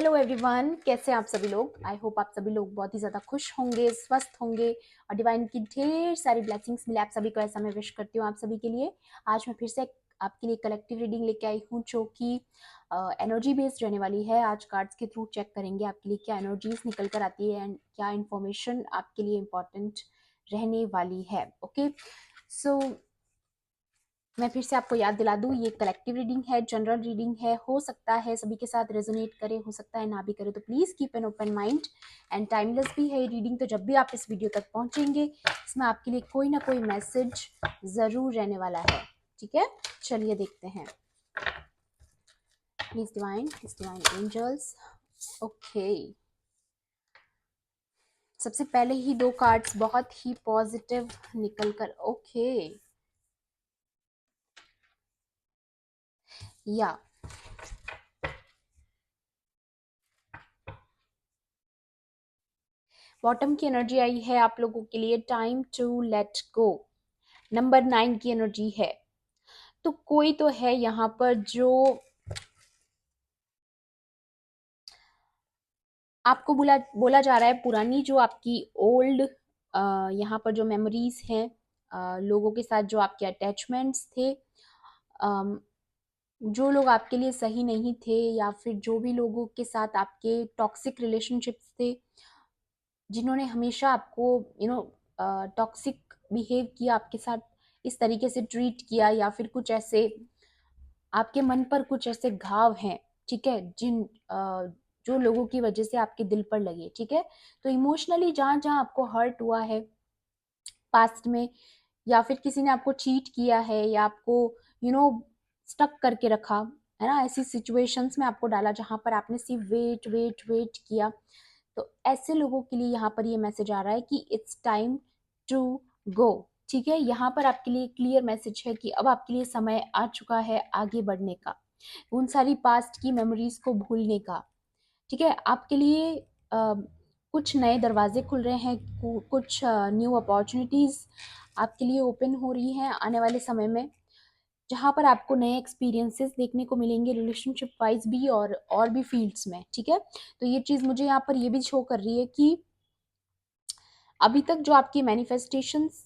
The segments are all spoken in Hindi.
हेलो एवरीवन, कैसे हैं आप सभी लोग। आई होप आप सभी लोग बहुत ही ज़्यादा खुश होंगे, स्वस्थ होंगे और डिवाइन की ढेर सारी ब्लेसिंग्स मिले आप सभी को, ऐसा मैं विश करती हूँ आप सभी के लिए। आज मैं फिर से आपके लिए कलेक्टिव रीडिंग लेके आई हूँ जो कि एनर्जी बेस्ड रहने वाली है। आज कार्ड्स के थ्रू चेक करेंगे आपके लिए क्या एनर्जीज निकल कर आती है एंड क्या इन्फॉर्मेशन आपके लिए इम्पोर्टेंट रहने वाली है। ओके, सो मैं फिर से आपको याद दिला दूं, ये कलेक्टिव रीडिंग है, जनरल रीडिंग है। हो सकता है सभी के साथ रेजोनेट करे, हो सकता है ना भी करे, तो please keep an open mind. And timeless भी है रीडिंग, तो जब भी आप इस वीडियो तक पहुंचेंगे इसमें आपके लिए कोई ना कोई मैसेज जरूर रहने वाला है। ठीक है, चलिए देखते हैं। Please divine angels. ओके, सबसे पहले ही दो कार्ड्स बहुत ही पॉजिटिव निकल कर। ओके या बॉटम की एनर्जी आई है आप लोगों के लिए, time to let go. Number 9 की एनर्जी है। तो कोई तो है यहाँ पर जो आपको बोला जा रहा है, पुरानी जो आपकी ओल्ड यहाँ पर जो मेमोरीज हैं, लोगों के साथ जो आपके अटैचमेंट्स थे, अम, जो लोग आपके लिए सही नहीं थे, या फिर जो भी लोगों के साथ आपके टॉक्सिक रिलेशनशिप्स थे, जिन्होंने हमेशा आपको टॉक्सिक बिहेव किया आपके साथ, इस तरीके से ट्रीट किया, या फिर कुछ ऐसे आपके मन पर कुछ ऐसे घाव हैं, ठीक है, जो लोगों की वजह से आपके दिल पर लगे। ठीक है, तो इमोशनली जहां जहां आपको हर्ट हुआ है पास्ट में, या फिर किसी ने आपको चीट किया है, या आपको यू नो स्टक करके रखा है ना, ऐसी सिचुएशंस में आपको डाला जहां पर आपने सिर्फ वेट वेट वेट किया, तो ऐसे लोगों के लिए यहाँ पर ये मैसेज आ रहा है कि इट्स टाइम टू गो। ठीक है, यहाँ पर आपके लिए क्लियर मैसेज है कि अब आपके लिए समय आ चुका है आगे बढ़ने का, उन सारी पास्ट की मेमोरीज को भूलने का। ठीक है, आपके लिए कुछ नए दरवाजे खुल रहे हैं, कुछ न्यू अपॉर्चुनिटीज आपके लिए ओपन हो रही हैं आने वाले समय में, जहां पर आपको नए एक्सपीरियंसेस देखने को मिलेंगे, रिलेशनशिप वाइज भी और भी फील्ड्स में। ठीक है, तो ये चीज मुझे यहाँ पर ये भी शो कर रही है कि अभी तक जो आपकी मैनिफेस्टेशंस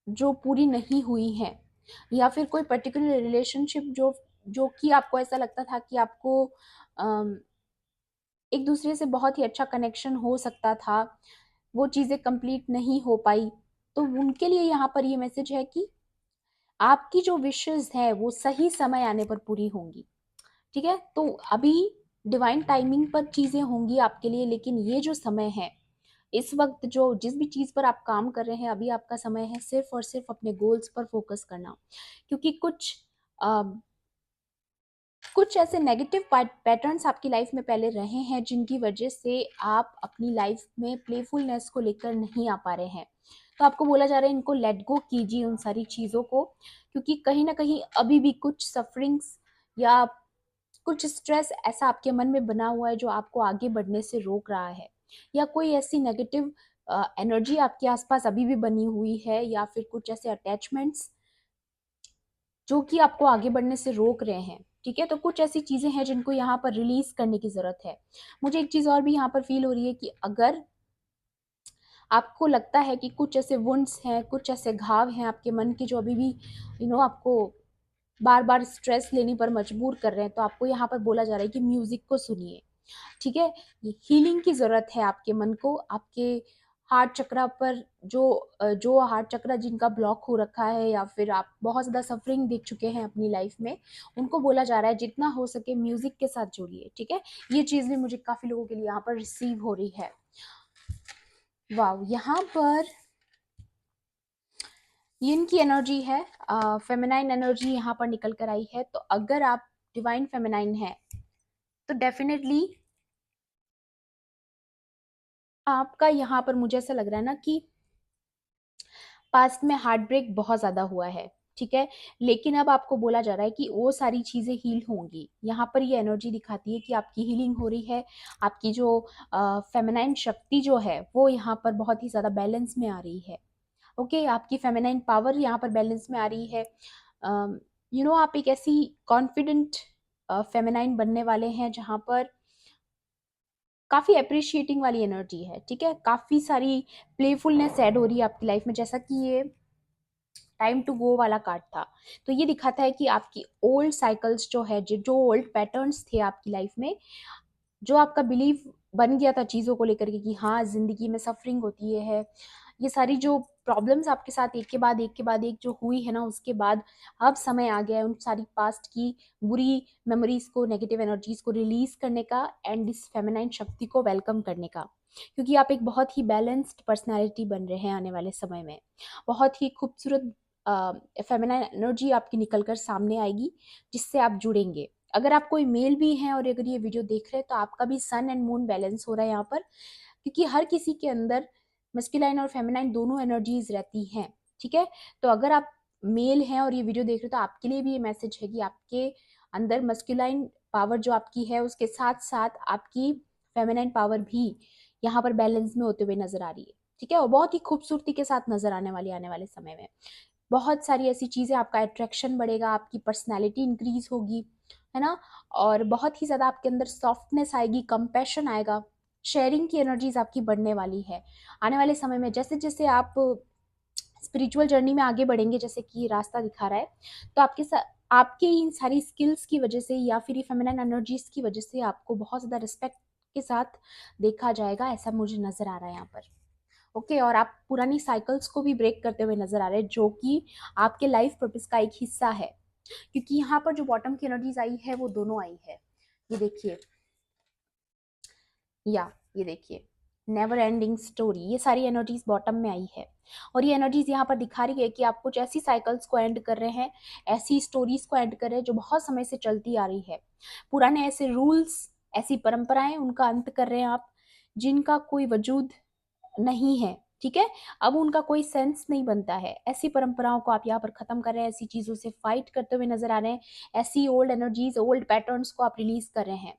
जो पूरी नहीं हुई हैं, या फिर कोई पर्टिकुलर रिलेशनशिप जो जो कि आपको ऐसा लगता था कि आपको एक दूसरे से बहुत ही अच्छा कनेक्शन हो सकता था, वो चीजें कंप्लीट नहीं हो पाई, तो उनके लिए यहाँ पर ये मैसेज है कि आपकी जो विशेस है वो सही समय आने पर पूरी होंगी। ठीक है, तो अभी डिवाइन टाइमिंग पर चीजें होंगी आपके लिए, लेकिन ये जो समय है, इस वक्त जो जिस भी चीज पर आप काम कर रहे हैं, अभी आपका समय है सिर्फ और सिर्फ अपने गोल्स पर फोकस करना। क्योंकि कुछ ऐसे नेगेटिव पैटर्न्स आपकी लाइफ में पहले रहे हैं, जिनकी वजह से आप अपनी लाइफ में प्लेफुलनेस को लेकर नहीं आ पा रहे हैं। तो आपको बोला जा रहा है इनको लेट गो कीजिए, उन सारी चीज़ों को, क्योंकि कहीं ना कहीं अभी भी कुछ सफरिंग्स या कुछ स्ट्रेस ऐसा आपके मन में बना हुआ है जो आपको आगे बढ़ने से रोक रहा है, या कोई ऐसी नेगेटिव एनर्जी आपके आसपास अभी भी बनी हुई है, या फिर कुछ ऐसे अटैचमेंट्स जो कि आपको आगे बढ़ने से रोक रहे हैं। ठीक है, तो कुछ ऐसी चीजें हैं जिनको यहाँ पर रिलीज करने की जरूरत है। मुझे एक चीज और भी यहाँ पर फील हो रही है कि अगर आपको लगता है कि कुछ ऐसे वुंड्स हैं, कुछ ऐसे घाव हैं आपके मन के जो अभी भी आपको बार बार स्ट्रेस लेने पर मजबूर कर रहे हैं, तो आपको यहाँ पर बोला जा रहा है कि म्यूजिक को सुनिए। ठीक है, ये हीलिंग की जरूरत है आपके मन को, आपके हार्ट चक्रा पर जो हार्ट चक्रा जिनका ब्लॉक हो रखा है, या फिर आप बहुत ज़्यादा सफरिंग देख चुके हैं अपनी लाइफ में, उनको बोला जा रहा है जितना हो सके म्यूजिक के साथ जुड़िए। ठीक है, ये चीज़ भी मुझे काफ़ी लोगों के लिए यहाँ पर रिसीव हो रही है। वाह, यहाँ पर यिन की एनर्जी है, फेमिनाइन एनर्जी यहाँ पर निकल कर आई है। तो अगर आप डिवाइन फेमिनाइन है तो डेफिनेटली आपका यहाँ पर मुझे ऐसा लग रहा है ना कि पास्ट में हार्ट ब्रेक बहुत ज्यादा हुआ है। ठीक है, लेकिन अब आपको बोला जा रहा है कि वो सारी चीजें हील होंगी। यहाँ पर ये एनर्जी दिखाती है कि आपकी हीलिंग हो रही है, आपकी जो फेमिनाइन शक्ति जो है वो यहाँ पर बहुत ही ज्यादा बैलेंस में आ रही है। ओके, आपकी फेमिनाइन पावर यहाँ पर बैलेंस में आ रही है। आप एक ऐसी कॉन्फिडेंट फेमिनाइन बनने वाले हैं जहाँ पर काफ़ी अप्रिशिएटिंग वाली एनर्जी है, ठीक है। काफ़ी सारी प्लेफुलनेस ऐड हो रही है आपकी लाइफ में, जैसा कि ये टाइम टू गो वाला कार्ड था। तो ये दिखाता है कि आपकी ओल्ड साइकिल्स जो है, जो ओल्ड पैटर्न्स थे आपकी लाइफ में, जो आपका बिलीव बन गया था चीज़ों को लेकर के कि हाँ, ज़िंदगी में सफरिंग होती है, ये सारी जो प्रॉब्लम्स आपके साथ एक के बाद एक के बाद एक जो हुई है ना, उसके बाद अब समय आ गया है उन सारी पास्ट की बुरी मेमोरीज को, नेगेटिव एनर्जीज को रिलीज करने का एंड इस फेमिनाइन शक्ति को वेलकम करने का। क्योंकि आप एक बहुत ही बैलेंस्ड पर्सनैलिटी बन रहे हैं आने वाले समय में। बहुत ही खूबसूरत फेमिनाइन एनर्जी आपकी निकल कर सामने आएगी, जिससे आप जुड़ेंगे। अगर आप कोई मेल भी हैं और अगर ये वीडियो देख रहे हैं, तो आपका भी सन एंड मून बैलेंस हो रहा है यहाँ पर, क्योंकि हर किसी के अंदर मस्कुलाइन और फेमिनाइन दोनों एनर्जीज रहती हैं, ठीक है। तो अगर आप मेल हैं और ये वीडियो देख रहे हो, तो आपके लिए भी ये मैसेज है कि आपके अंदर मस्कुलाइन पावर जो आपकी है, उसके साथ साथ आपकी फेमिनाइन पावर भी यहाँ पर बैलेंस में होते हुए नजर आ रही है, ठीक है। और बहुत ही खूबसूरती के साथ नजर आने वाली आने वाले समय में बहुत सारी ऐसी चीज़ें, आपका अट्रैक्शन बढ़ेगा, आपकी पर्सनैलिटी इंक्रीज होगी, है ना। और बहुत ही ज़्यादा आपके अंदर सॉफ्टनेस आएगी, कंपैशन आएगा, शेयरिंग की एनर्जीज आपकी बढ़ने वाली है आने वाले समय में। जैसे जैसे आप स्पिरिचुअल जर्नी में आगे बढ़ेंगे, जैसे कि रास्ता दिखा रहा है, तो आपके साथ आपके इन सारी स्किल्स की वजह से या फिर फेमिनाइन एनर्जीज की वजह से आपको बहुत ज़्यादा रिस्पेक्ट के साथ देखा जाएगा, ऐसा मुझे नज़र आ रहा है यहाँ पर। ओके, और आप पुरानी साइकिल्स को भी ब्रेक करते हुए नजर आ रहे हैं, जो कि आपके लाइफ पर्पस का एक हिस्सा है। क्योंकि यहाँ पर जो बॉटम की एनर्जीज आई है, वो दोनों आई है। ये देखिए, या ये देखिए, नेवर एंडिंग स्टोरी, ये सारी एनर्जीज बॉटम में आई है। और ये एनर्जीज यहाँ पर दिखा रही है कि आप कुछ ऐसी साइकिल्स को एंड कर रहे हैं, ऐसी स्टोरीज को एंड कर रहे हैं जो बहुत समय से चलती आ रही है। पुराने ऐसे रूल्स, ऐसी परंपराएं, उनका अंत कर रहे हैं आप, जिनका कोई वजूद नहीं है, ठीक है। अब उनका कोई सेंस नहीं बनता है। ऐसी परंपराओं को आप यहाँ पर खत्म कर रहे हैं, ऐसी चीजों से फाइट करते हुए नजर आ रहे हैं, ऐसी ओल्ड एनर्जीज, ओल्ड पैटर्न्स को आप रिलीज कर रहे हैं।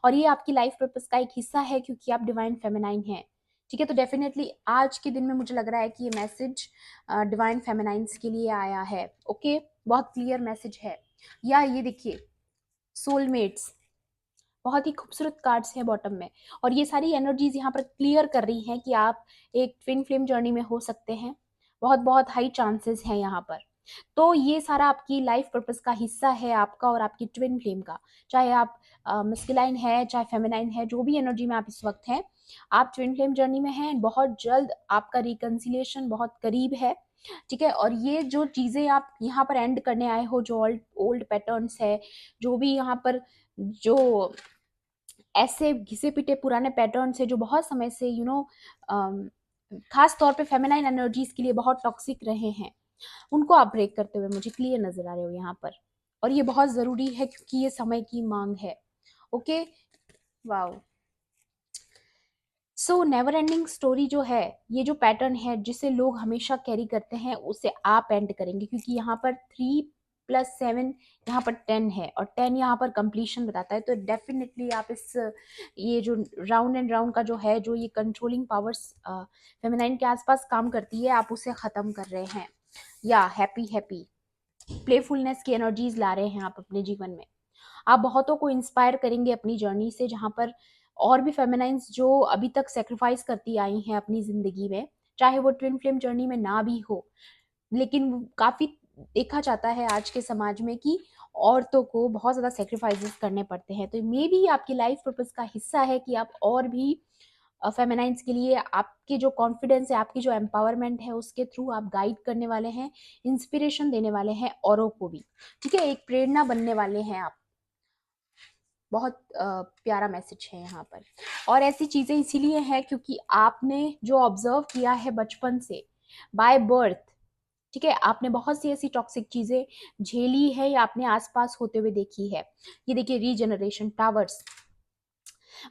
और ये आपकी लाइफ पर्पस का एक हिस्सा है, क्योंकि आप डिवाइन फेमिनाइन हैं, ठीक है। तो डेफिनेटली आज के दिन में मुझे लग रहा है कि ये मैसेज डिवाइन फेमिनाइंस के लिए आया है। ओके, बहुत क्लियर मैसेज है। या ये देखिए, सोलमेट्स, बहुत ही खूबसूरत कार्ड्स हैं बॉटम में। और ये सारी एनर्जीज यहाँ पर क्लियर कर रही हैं कि आप एक ट्विन फ्लेम जर्नी में हो सकते हैं। बहुत बहुत हाई चांसेस हैं यहाँ पर। तो ये सारा आपकी लाइफ पर्पस का हिस्सा है, आपका और आपकी ट्विन फ्लेम का। चाहे आप मस्कुलाइन है, चाहे फेमिनाइन है, जो भी एनर्जी में आप इस वक्त हैं, आप ट्विन फ्लेम जर्नी में हैं। बहुत जल्द आपका रिकंसिलिएशन बहुत करीब है, ठीक है। और ये जो चीजें आप यहाँ पर एंड करने आए हो, जो ओल्ड ओल्ड पैटर्न्स है, जो भी यहाँ पर जो ऐसे घिसे पिटे पुराने पैटर्न से, जो बहुत समय से खास तौर पे फेमिनाइन एनर्जीज के लिए बहुत टॉक्सिक रहे हैं, उनको आप ब्रेक करते हुए मुझे क्लियर नजर आ रहे हो यहाँ पर। और ये बहुत जरूरी है, क्योंकि ये समय की मांग है। Okay, wow. So never ending story जो है, ये जो पैटर्न है जिसे लोग हमेशा कैरी करते हैं, उसे आप एंड करेंगे, क्योंकि यहाँ पर 3+7 यहाँ पर 10 है, और 10 यहाँ पर कंप्लीशन बताता है। तो डेफिनेटली आप इस ये जो राउंड एंड राउंड का जो है, जो ये कंट्रोलिंग पावर्स फेमिनाइन के आसपास काम करती है, आप उसे खत्म कर रहे हैं। या हैप्पी हैप्पी प्लेफुलनेस की एनर्जीज ला रहे हैं आप अपने जीवन में। आप बहुतों को इंस्पायर करेंगे अपनी जर्नी से, जहाँ पर और भी फेमिनाइंस जो अभी तक सेक्रीफाइस करती आई हैं अपनी जिंदगी में, चाहे वो ट्विन फ्लेम जर्नी में ना भी हो, लेकिन काफी देखा जाता है आज के समाज में कि औरतों को बहुत ज्यादा सेक्रीफाइसेस करने पड़ते हैं। तो मे भी आपकी लाइफ पर्पस का हिस्सा है कि आप और भी फेमिनाइंस के लिए आपके जो कॉन्फिडेंस है, आपकी जो एम्पावरमेंट है, उसके थ्रू आप गाइड करने वाले हैं, इंस्पिरेशन देने वाले हैं औरों को भी, ठीक है। एक प्रेरणा बनने वाले हैं आप। बहुत प्यारा मैसेज है यहाँ पर। और ऐसी चीजें इसीलिए हैं क्योंकि आपने जो ऑब्जर्व किया है बचपन से, बाय बर्थ, ठीक है, आपने बहुत सी ऐसी टॉक्सिक चीजें झेली है या आपने आसपास होते हुए देखी है। ये देखिए, रीजनरेशन टावर्स,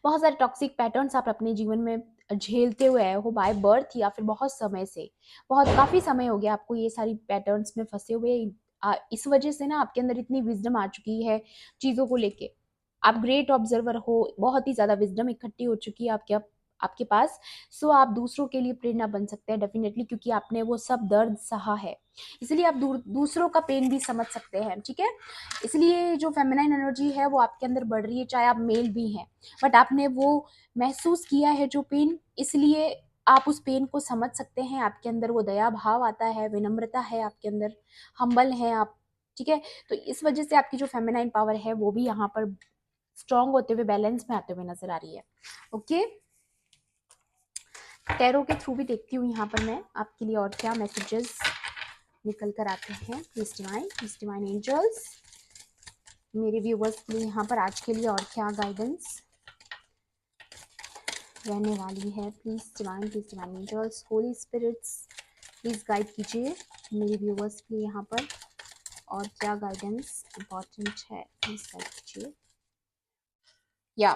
बहुत सारे टॉक्सिक पैटर्न्स आप अपने जीवन में झेलते हुए आए हो, बाय बर्थ या फिर बहुत समय से, बहुत काफी समय हो गया आपको ये सारी पैटर्न्स में फंसे हुए। इस वजह से ना आपके अंदर इतनी विजडम आ चुकी है चीजों को लेके। आप ग्रेट ऑब्जर्वर हो, बहुत ही ज्यादा विजडम इकट्ठी हो चुकी है आपके आपके पास, सो आप दूसरों के लिए प्रेरणा बन सकते हैं डेफिनेटली, क्योंकि आपने वो सब दर्द सहा है, इसलिए आप दूसरों का पेन भी समझ सकते हैं, ठीक है। इसलिए जो फेमिनाइन एनर्जी है वो आपके अंदर बढ़ रही है, चाहे आप मेल भी हैं, बट आपने वो महसूस किया है जो पेन, इसलिए आप उस पेन को समझ सकते हैं, आपके अंदर वो दया भाव आता है, विनम्रता है आपके अंदर, हम्बल हैं आप, ठीक है। तो इस वजह से आपकी जो फेमिनाइन पावर है वो भी यहाँ पर स्ट्रांग होते हुए, बैलेंस में आते हुए नजर आ रही है। ओके, टैरो के थ्रू भी देखती हूँ यहाँ पर मैं आपके लिए और क्या मैसेजेस निकल कर आते हैं। प्लीज डिवाइन एंजल्स, मेरे व्यूवर्स के लिए यहाँ पर आज के लिए और क्या गाइडेंस रहने वाली है। Please divine angels, holy spirits, please guide कीजिए मेरे व्यूवर्स के लिए यहाँ पर और क्या गाइडेंस इंपॉर्टेंट है, प्लीज गाइड कीजिए। या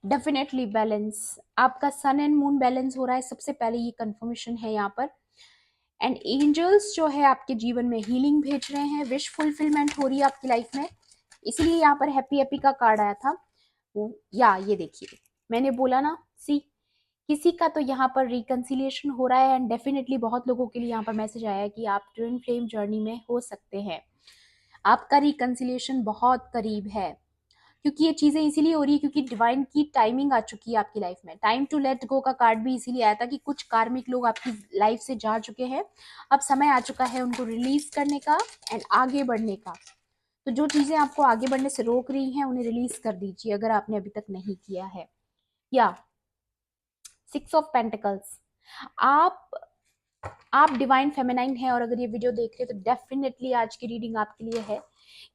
डेफिनेटली बैलेंस, आपका सन एंड मून बैलेंस हो रहा है, सबसे पहले ये कंफर्मेशन है यहाँ पर। एंड एंजल्स जो है आपके जीवन में हीलिंग भेज रहे हैं, विश फुलफिलमेंट हो रही है आपकी लाइफ में, इसलिए यहाँ पर हैप्पी हैप्पी का कार्ड आया था वो। या ये देखिए, मैंने बोला ना, सी किसी का तो यहाँ पर रिकंसिलिएशन हो रहा है, एंड डेफिनेटली बहुत लोगों के लिए यहाँ पर मैसेज आया है कि आप ट्विन फ्लेम जर्नी में हो सकते हैं, आपका रिकंसिलिएशन बहुत करीब है, क्योंकि ये चीजें इसीलिए हो रही है क्योंकि डिवाइन की टाइमिंग आ चुकी है आपकी लाइफ में। टाइम टू लेट गो का कार्ड भी इसीलिए आया था कि कुछ कार्मिक लोग आपकी लाइफ से जा चुके हैं, अब समय आ चुका है उनको रिलीज करने का एंड आगे बढ़ने का। तो जो चीजें आपको आगे बढ़ने से रोक रही हैं उन्हें रिलीज कर दीजिए अगर आपने अभी तक नहीं किया है। या 6 ऑफ पेंटिकल्स, आप आप डिवाइन फेमिनाइन है और अगर ये वीडियो देख रहे हैं तो डेफिनेटली आज की रीडिंग आपके लिए है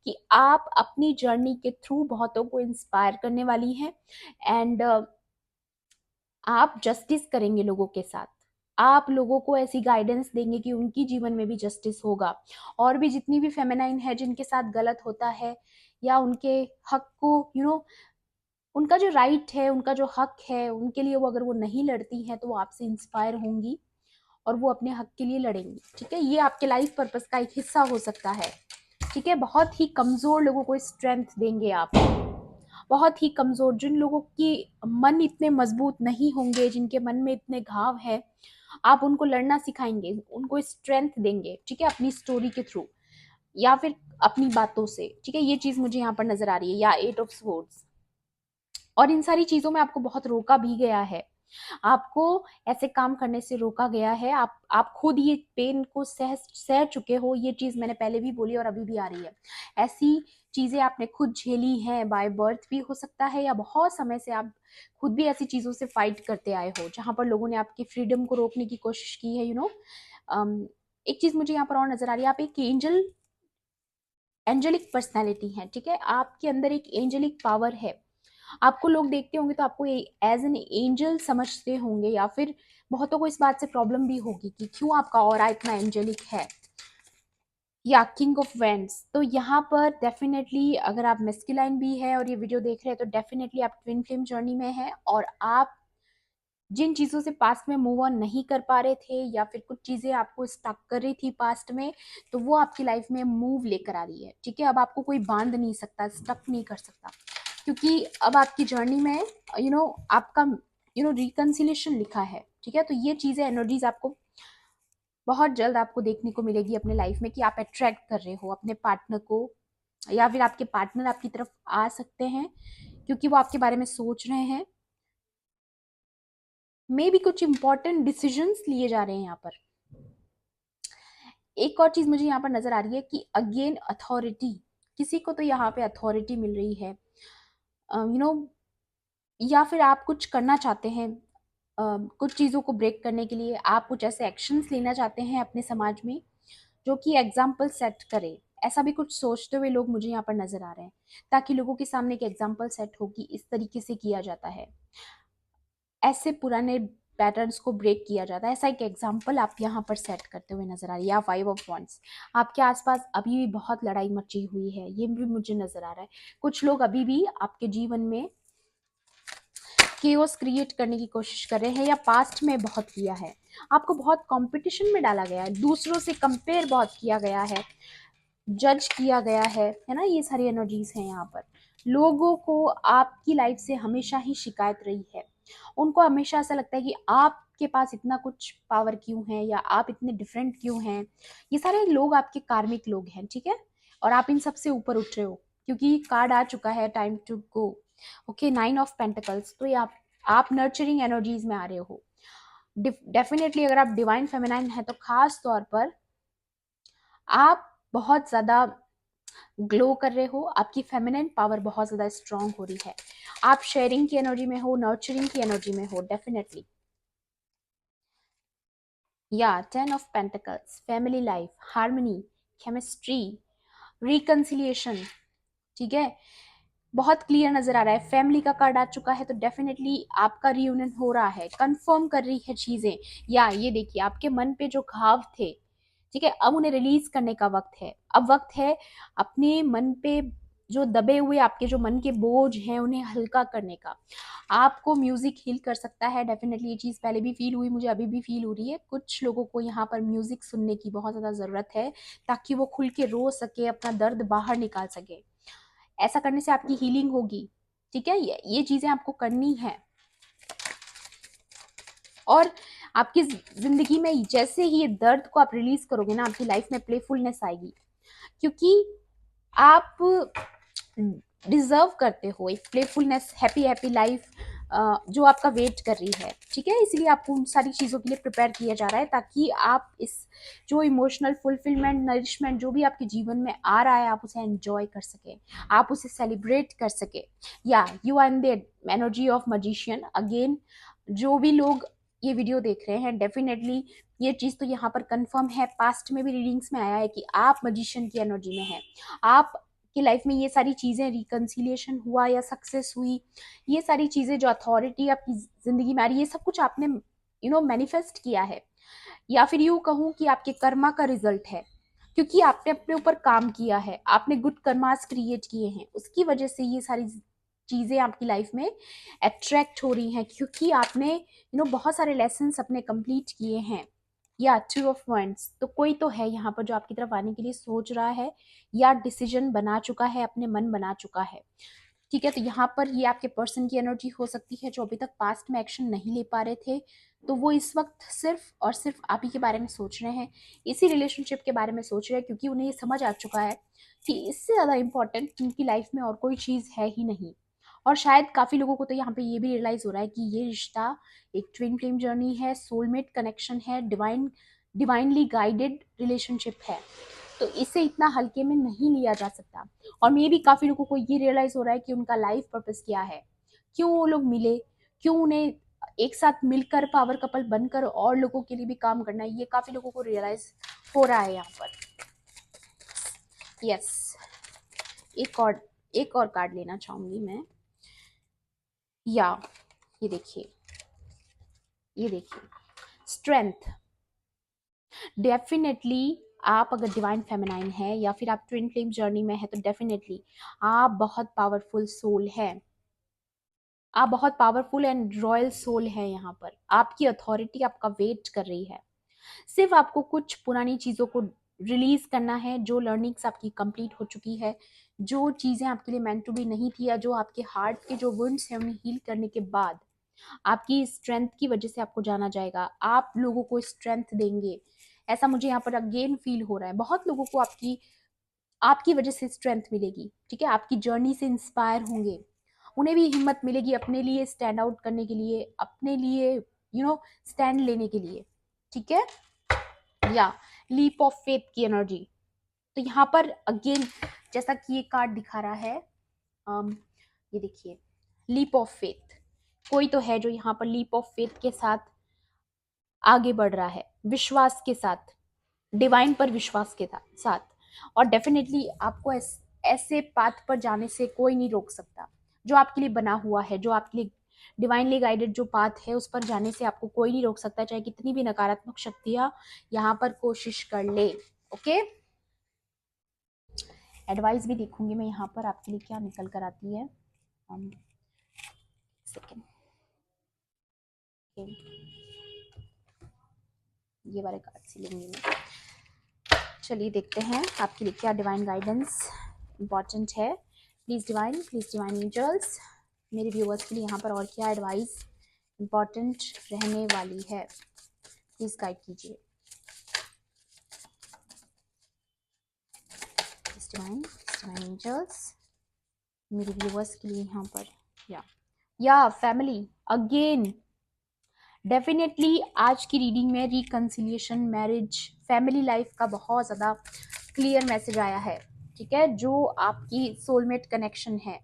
कि आप अपनी जर्नी के थ्रू बहुतों को इंस्पायर करने वाली हैं एंड आप जस्टिस करेंगे लोगों के साथ, आप लोगों को ऐसी गाइडेंस देंगे कि उनकी जीवन में भी जस्टिस होगा। और भी जितनी भी फेमिनाइन है जिनके साथ गलत होता है या उनके हक को उनका जो राइट है, उनका जो हक है, उनके लिए वो अगर वो नहीं लड़ती हैं तो वो आपसे इंस्पायर होंगी और वो अपने हक के लिए लड़ेंगी, ठीक है। ये आपके लाइफ पर्पस का एक हिस्सा हो सकता है, ठीक है। बहुत ही कमजोर लोगों को स्ट्रेंथ देंगे आप, बहुत ही कमजोर, जिन लोगों की मन इतने मजबूत नहीं होंगे, जिनके मन में इतने घाव है, आप उनको लड़ना सिखाएंगे, उनको स्ट्रेंथ देंगे, ठीक है, अपनी स्टोरी के थ्रू या फिर अपनी बातों से, ठीक है। ये चीज मुझे यहाँ पर नजर आ रही है। या 8 ऑफ स्वॉर्ड्स, और इन सारी चीजों में आपको बहुत रोका भी गया है, आपको ऐसे काम करने से रोका गया है, आप खुद ये पेन को सह चुके हो, ये चीज मैंने पहले भी बोली और अभी भी आ रही है। ऐसी चीजें आपने खुद झेली हैं, बाय बर्थ भी हो सकता है या बहुत समय से आप खुद भी ऐसी चीजों से फाइट करते आए हो जहां पर लोगों ने आपकी फ्रीडम को रोकने की कोशिश की है, एक चीज मुझे यहाँ पर और नजर आ रही है, आप एक एंजेलिक पर्सनैलिटी है, ठीक है, आपके अंदर एक एंजेलिक पावर है। आपको लोग देखते होंगे तो आपको एज एन एंजल समझते होंगे, या फिर बहुतों को इस बात से प्रॉब्लम भी होगी कि क्यों आपका ऑरा इतना एंजेलिक है। या किंग ऑफ वेंट्स, तो यहाँ पर डेफिनेटली अगर आप मेस्कुलाइन भी है और ये वीडियो देख रहे हैं तो डेफिनेटली आप ट्विन फ्लेम जर्नी में है, और आप जिन चीज़ों से पास्ट में मूव ऑन नहीं कर पा रहे थे या फिर कुछ चीज़ें आपको स्टक कर रही थी पास्ट में, तो वो आपकी लाइफ में मूव लेकर आ रही है, ठीक है। अब आपको कोई बांध नहीं सकता, स्टक नहीं कर सकता, क्योंकि अब आपकी जर्नी में आपका रिकंसिलेशन लिखा है, ठीक है। तो ये चीज़ें एनर्जीज आपको बहुत जल्द आपको देखने को मिलेगी अपने लाइफ में कि आप अट्रैक्ट कर रहे हो अपने पार्टनर को, या फिर आपके पार्टनर आपकी तरफ आ सकते हैं क्योंकि वो आपके बारे में सोच रहे हैं, मे भी कुछ इंपॉर्टेंट डिसीजंस लिए जा रहे हैं यहाँ पर। एक और चीज मुझे यहाँ पर नजर आ रही है कि अगेन अथॉरिटी, किसी को तो यहाँ पे अथॉरिटी मिल रही है, या फिर आप कुछ करना चाहते हैं, कुछ चीज़ों को ब्रेक करने के लिए आप कुछ ऐसे एक्शंस लेना चाहते हैं अपने समाज में जो कि एग्जाम्पल सेट करे, ऐसा भी कुछ सोचते हुए लोग मुझे यहाँ पर नजर आ रहे हैं, ताकि लोगों के सामने एक एग्जाम्पल सेट हो कि इस तरीके से किया जाता है, ऐसे पुराने पैटर्न्स को ब्रेक किया जाता है, ऐसा एक एग्जाम्पल आप यहाँ पर सेट करते हुए नजर आ रही है। या 5 ऑफ वॉन्ड्स, आपके आसपास अभी भी बहुत लड़ाई मची हुई है, ये भी मुझे नजर आ रहा है। कुछ लोग अभी भी आपके जीवन में केओस क्रिएट करने की कोशिश कर रहे हैं या पास्ट में बहुत किया है, आपको बहुत कंपटीशन में डाला गया है, दूसरों से कंपेयर बहुत किया गया है, जज किया गया है ना। ये सारी एनर्जीज हैं यहाँ पर, लोगों को आपकी लाइफ से हमेशा ही शिकायत रही है, उनको हमेशा ऐसा लगता है कि आपके पास इतना कुछ पावर क्यों है, या आप इतने डिफरेंट क्यों हैं। ये सारे लोग आपके कार्मिक लोग हैं, ठीक है, और आप इन सबसे ऊपर उठ रहे हो, क्योंकि कार्ड आ चुका है time to go. Okay, 9 of pentacles, तो ये आप नर्चरिंग एनर्जीज में आ रहे हो। डेफिनेटली अगर आप डिवाइन फेमिनाइन है तो खास तौर पर आप बहुत ज्यादा ग्लो कर रहे हो, आपकी फेमिनिन पावर बहुत ज्यादा स्ट्रांग हो रही है, आप शेयरिंग की एनर्जी में हो, नर्चरिंग की एनर्जी में हो डेफिनेटली। या 10 of pentacles, family life, harmony, chemistry, reconciliation, ठीक है, बहुत क्लियर नजर आ रहा है। फैमिली का कार्ड आ चुका है तो डेफिनेटली आपका रियूनियन हो रहा है, कंफर्म कर रही है चीजें। या ये देखिए, आपके मन पे जो घाव थे, ठीक है, अब उन्हें रिलीज करने का वक्त है। अब वक्त है अपने मन पे जो दबे हुए आपके जो मन के बोझ हैं उन्हें हल्का करने का। आपको म्यूजिक हील कर सकता है डेफिनेटली। ये चीज पहले भी फील हुई, मुझे अभी भी फील हो रही है। कुछ लोगों को यहाँ पर म्यूजिक सुनने की बहुत ज्यादा जरूरत है, ताकि वो खुल के रो सके, अपना दर्द बाहर निकाल सके। ऐसा करने से आपकी हीलिंग होगी, ठीक है, ये चीजें आपको करनी है। और आपकी जिंदगी में जैसे ही ये दर्द को आप रिलीज करोगे ना, आपकी लाइफ में प्लेफुलनेस आएगी, क्योंकि आप डिजर्व करते हो एक प्लेफुलनेस, हैप्पी हैप्पी लाइफ जो आपका वेट कर रही है, ठीक है। इसलिए आपको उन सारी चीज़ों के लिए प्रिपेयर किया जा रहा है, ताकि आप इस जो इमोशनल फुलफिलमेंट, नरिशमेंट जो भी आपके जीवन में आ रहा है, आप उसे एंजॉय कर सके, आप उसे सेलिब्रेट कर सके। या you are in the energy of magician again. जो भी लोग ये वीडियो देख रहे हैं, डेफिनेटली ये चीज़ तो यहाँ पर कंफर्म है, पास्ट में भी रीडिंग्स में आया है कि आप मजिशियन की एनर्जी में हैं। आप की लाइफ में ये सारी चीजें, रिकंसिलिएशन हुआ या सक्सेस हुई, ये सारी चीजें जो अथॉरिटी आपकी जिंदगी में आ रही है, ये सब कुछ आपने मैनिफेस्ट किया है, या फिर यूं कहूं कि आपके कर्मा का रिजल्ट है, क्योंकि आपने अपने ऊपर काम किया है, आपने गुड कर्मास क्रिएट किए हैं, उसकी वजह से ये सारी चीजें आपकी लाइफ में अट्रैक्ट हो रही हैं, क्योंकि आपने बहुत सारे लेसन्स अपने कंप्लीट किए हैं। या 2 ऑफ वांड्स, तो कोई तो है यहाँ पर जो आपकी तरफ आने के लिए सोच रहा है, या डिसीजन बना चुका है, अपने मन बना चुका है, ठीक है। तो यहाँ पर ये आपके पर्सन की एनर्जी हो सकती है जो अभी तक पास्ट में एक्शन नहीं ले पा रहे थे, तो वो इस वक्त सिर्फ और सिर्फ आप ही के बारे में सोच रहे हैं, इसी रिलेशनशिप के बारे में सोच रहे हैं, क्योंकि उन्हें ये समझ आ चुका है कि इससे ज़्यादा इम्पोर्टेंट उनकी लाइफ में और कोई चीज़ है ही नहीं। और शायद काफ़ी लोगों को तो यहाँ पे ये भी रियलाइज़ हो रहा है कि ये रिश्ता एक ट्विन फ्लेम जर्नी है, सोलमेट कनेक्शन है, डिवाइनली गाइडेड रिलेशनशिप है, तो इसे इतना हल्के में नहीं लिया जा सकता। और मे भी काफ़ी लोगों को ये रियलाइज़ हो रहा है कि उनका लाइफ पर्पस क्या है, क्यों वो लोग मिले, क्यों उन्हें एक साथ मिलकर पावर कपल बनकर और लोगों के लिए भी काम करना है, ये काफ़ी लोगों को रियलाइज़ हो रहा है यहाँ पर। यस, एक और कार्ड लेना चाहूंगी मैं। या ये देखिए, ये देखिए, स्ट्रेंथ। डेफिनेटली आप अगर डिवाइन फेमिनाइन है या फिर आप ट्विन फ्लेम जर्नी में है, तो डेफिनेटली आप बहुत पावरफुल सोल है, आप बहुत पावरफुल एंड रॉयल सोल है। यहाँ पर आपकी अथॉरिटी आपका वेट कर रही है, सिर्फ आपको कुछ पुरानी चीज़ों को रिलीज करना है, जो लर्निंग्स आपकी कंप्लीट हो चुकी है, जो चीज़ें आपके लिए मेंट टू बी नहीं थी, या जो आपके हार्ट के जो वुंड्स हैं उन्हें हील करने के बाद आपकी स्ट्रेंथ की वजह से आपको जाना जाएगा, आप लोगों को स्ट्रेंथ देंगे। ऐसा मुझे यहाँ पर अगेन फील हो रहा है, बहुत लोगों को आपकी आपकी वजह से स्ट्रेंथ मिलेगी, ठीक है, आपकी जर्नी से इंस्पायर होंगे, उन्हें भी हिम्मत मिलेगी अपने लिए स्टैंड आउट करने के लिए, अपने लिए स्टैंड लेने के लिए, ठीक है। या लीप ऑफ फेथ की एनर्जी, तो यहाँ पर अगेन जैसा कि ये कार्ड दिखा रहा है, ये देखिए, लीप ऑफ फेथ, कोई तो है जो यहाँ पर लीप ऑफ फेथ के साथ आगे बढ़ रहा है, विश्वास के साथ, डिवाइन पर विश्वास के साथ। और डेफिनेटली आपको ऐसे पाथ पर जाने से कोई नहीं रोक सकता, जो आपके लिए बना हुआ है, जो आपके लिए डिवाइनली गाइडेड जो पाथ है, उस पर जाने से आपको कोई नहीं रोक सकता, चाहे कितनी भी नकारात्मक शक्तियां यहाँ पर कोशिश कर ले। ओके, एडवाइस भी देखूंगी मैं यहाँ पर आपके लिए क्या निकल कर आती है। सेकेंड, ये वाले कार्ड से लेंगी मैं। चलिए देखते हैं आपके लिए क्या डिवाइन गाइडेंस इंपॉर्टेंट है। प्लीज़ डिवाइन एंजल्स, मेरे व्यूअर्स के लिए यहाँ पर और क्या एडवाइस इम्पॉर्टेंट रहने वाली है, प्लीज गाइड कीजिए। डिवाइन एंजल्स मेरे व्यूवर्स के लिए यहाँ पर। या फैमिली अगेन, डेफिनेटली आज की रीडिंग में रिकंसिलिएशन, मैरिज, फैमिली लाइफ का बहुत ज़्यादा क्लियर मैसेज आया है। ठीक है, जो आपकी सोलमेट कनेक्शन है,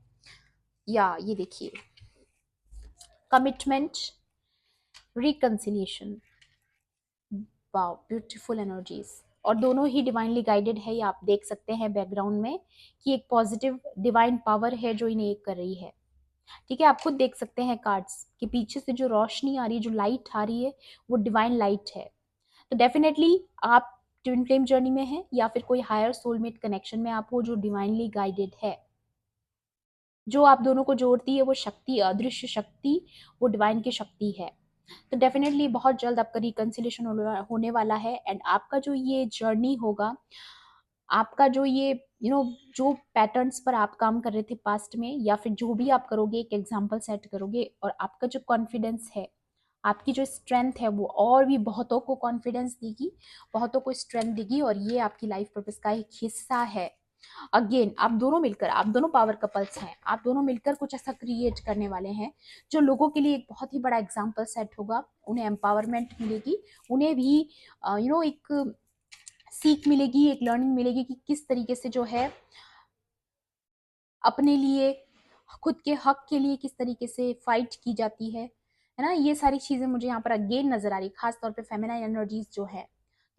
या ये देखिए commitment, reconciliation, wow beautiful energies, और दोनों ही डिवाइनली गाइडेड है। ये आप देख सकते हैं बैकग्राउंड में कि एक पॉजिटिव डिवाइन पावर है जो इन्हें एक कर रही है। ठीक है, आप खुद देख सकते हैं कार्ड्स के पीछे से जो रोशनी आ रही है, जो लाइट आ रही है, वो डिवाइन लाइट है। तो डेफिनेटली आप ट्विन फ्लेम जर्नी में हैं, या फिर कोई हायर सोलमेट कनेक्शन में आप हो जो डिवाइनली गाइडेड है। जो आप दोनों को जोड़ती है वो शक्ति, अदृश्य शक्ति, वो डिवाइन की शक्ति है। तो डेफिनेटली बहुत जल्द आपका रिकंसिलेशन होने वाला है। एंड आपका जो ये जर्नी होगा, आपका जो ये जो पैटर्न्स पर आप काम कर रहे थे पास्ट में, या फिर जो भी आप करोगे, एक एग्जाम्पल सेट करोगे, और आपका जो कॉन्फिडेंस है, आपकी जो स्ट्रेंथ है, वो और भी बहुतों को कॉन्फिडेंस देगी, बहुतों को स्ट्रेंथ देगी, और ये आपकी लाइफ पर्पस का एक हिस्सा है। अगेन आप दोनों मिलकर, आप दोनों पावर कपल्स हैं, आप दोनों मिलकर कुछ ऐसा क्रिएट करने वाले हैं जो लोगों के लिए एक बहुत ही बड़ा एग्जाम्पल सेट होगा। उन्हें एम्पावरमेंट मिलेगी, उन्हें भी एक सीख मिलेगी, एक लर्निंग मिलेगी कि किस तरीके से जो है अपने लिए, खुद के हक के लिए किस तरीके से फाइट की जाती है ना। ये सारी चीजें मुझे यहाँ पर अगेन नजर आ रही, खास तौर पे फेमिनाइन एनर्जीज जो है,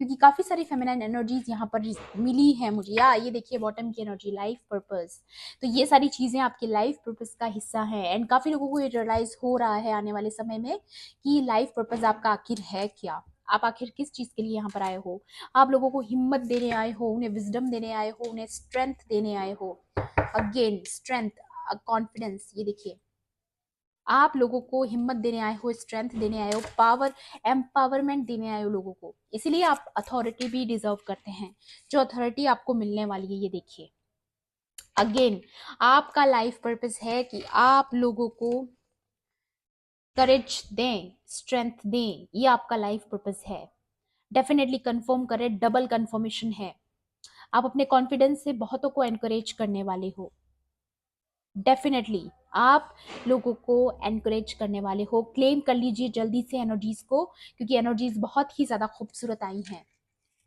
क्योंकि काफी सारी फेमिनाइन एनर्जीज यहाँ पर मिली है मुझे। या ये देखिए बॉटम की एनर्जी, लाइफ पर्पस। तो ये सारी चीजें आपकी लाइफ पर्पस का हिस्सा है। एंड काफी लोगों को ये रियलाइज हो रहा है आने वाले समय में कि लाइफ पर्पस आपका आखिर है क्या, आप आखिर किस चीज के लिए यहाँ पर आए हो। आप लोगों को हिम्मत देने आए हो, उन्हें विजडम देने आए हो, उन्हें स्ट्रेंथ देने आए हो। अगेन स्ट्रेंथ, कॉन्फिडेंस, ये देखिए आप लोगों को हिम्मत देने आए हो, स्ट्रेंथ देने आए हो, पावर, एम्पावरमेंट देने आए हो लोगों को। इसीलिए आप अथॉरिटी भी डिजर्व करते हैं, जो अथॉरिटी आपको मिलने वाली है। ये देखिए अगेन आपका लाइफ पर्पस है कि आप लोगों को करेज दें, स्ट्रेंथ दें, ये आपका लाइफ पर्पस है। डेफिनेटली कंफर्म करें, डबल कंफर्मेशन है। आप अपने कॉन्फिडेंस से बहुतों को एनकरेज करने वाले हो। डेफिनेटली आप लोगों को एनकरेज करने वाले हो। क्लेम कर लीजिए जल्दी से एनर्जीज को, क्योंकि एनर्जीज बहुत ही ज्यादा खूबसूरत आई हैं।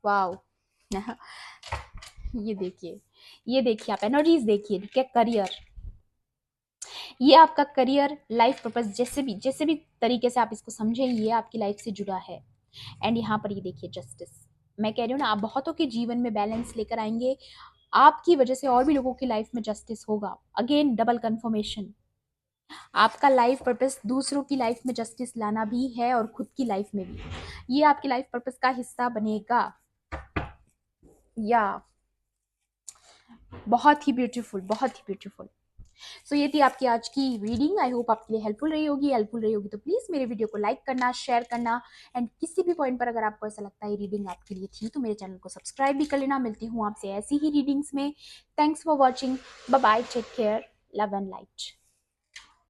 वाओ ये देखिए, ये देखिए आप एनर्जीज देखिए, ठीक है। करियर, ये आपका करियर, लाइफ पर्पस, जैसे भी तरीके से आप इसको समझें, ये आपकी लाइफ से जुड़ा है। एंड यहाँ पर ये देखिए जस्टिस, मैं कह रही हूँ ना, आप बहुतों के जीवन में बैलेंस लेकर आएंगे। आपकी वजह से और भी लोगों की लाइफ में जस्टिस होगा। अगेन डबल कंफर्मेशन, आपका लाइफ पर्पस दूसरों की लाइफ में जस्टिस लाना भी है, और खुद की लाइफ में भी। ये आपकी लाइफ पर्पस का हिस्सा बनेगा। या बहुत ही ब्यूटीफुल, बहुत ही ब्यूटीफुल। सो ये थी आपकी आज की रीडिंग। आई होप आपके लिए हेल्पफुल रही होगी। हेल्पफुल रही होगी तो प्लीज मेरे वीडियो को लाइक करना, शेयर करना, एंड किसी भी पॉइंट पर अगर आपको ऐसा लगता है रीडिंग आपके लिए थी, तो मेरे चैनल को सब्सक्राइब भी कर लेना। मिलती हूँ आपसे ऐसी ही रीडिंग्स में। Thanks for watching, bye bye, take care, love and light.